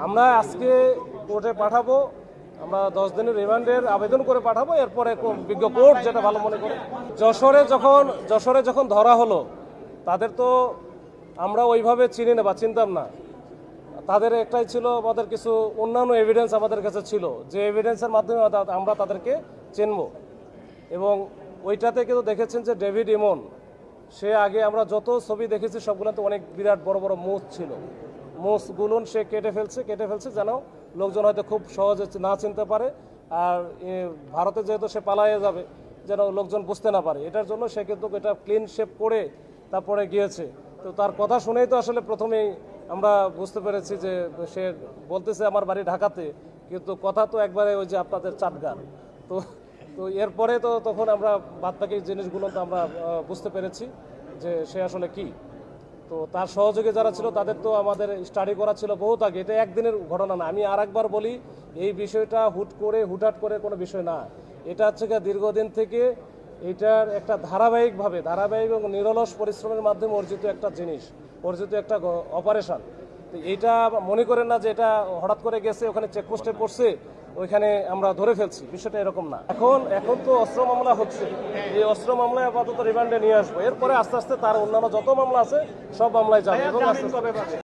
আমরা আজকে কোর্টে পাঠাবো, আমরা 10 দিনের রিমান্ডের আবেদন করে পাঠাবো, এরপরে বিজ্ঞ কোর্ট যেটা ভালো মনে করে। যশোরে যখন ধরা হলো, তাদের তো আমরা ওইভাবে চিনি না বা চিনতাম না। তাদের একটাই ছিল, আমাদের কিছু অন্যান্য এভিডেন্স আমাদের কাছে ছিল, যে এভিডেন্সের মাধ্যমে আমরা তাদেরকে চিনব। এবং ওইটাতে কিন্তু দেখেছেন যে ডেভিড ইমন, সে আগে আমরা যত ছবি দেখেছি সবগুলোতে অনেক বিরাট বড় বড় মুখ ছিল। মুখগুলো সে কেটে ফেলছে যেন লোকজন হয়তো খুব সহজে না চিনতে পারে। আর ভারতে যেহেতু সে পালাইয়ে যাবে, যেন লোকজন বুঝতে না পারে, এটার জন্য সে কিন্তু এটা ক্লিন শেপ করে তারপরে গিয়েছে। তো তার কথা শুনেই তো আসলে প্রথমেই আমরা বুঝতে পেরেছি যে সে বলতেছে আমার বাড়ি ঢাকাতে, কিন্তু কথা তো একবারে ওই যে আপনাদের চাটগার। তো তো এরপরে তো তখন আমরা বাদবাকি জিনিসগুলো তো আমরা বুঝতে পেরেছি যে সে আসলে কি। তো তার সহযোগী যারা ছিল তাদের তো আমাদের স্টাডি করা ছিল বহুত আগে, এটা একদিনের ঘটনা না। আমি আর একবার বলি, এই বিষয়টা হুটহাট করে কোনো বিষয় না। এটা হচ্ছে দীর্ঘদিন থেকে এটার একটা ধারাবাহিক এবং নিরলস পরিশ্রমের মাধ্যমে অর্জিত একটা জিনিস, অর্জিত একটা অপারেশন। তো এইটা মনে করেন না যে এটা হঠাৎ করে গেছে, ওখানে চেকপোস্টে পড়ছে, ওইখানে আমরা ধরে ফেলছি, বিষয়টা এরকম না। এখন তো অস্ত্র মামলা হচ্ছে, এই অস্ত্র মামলায় আপাতত রিমান্ডে নিয়ে আসবো, এরপরে আস্তে আস্তে তার অন্যান্য যত মামলা আছে সব মামলায় যাবে এবং আস্তে আস্তে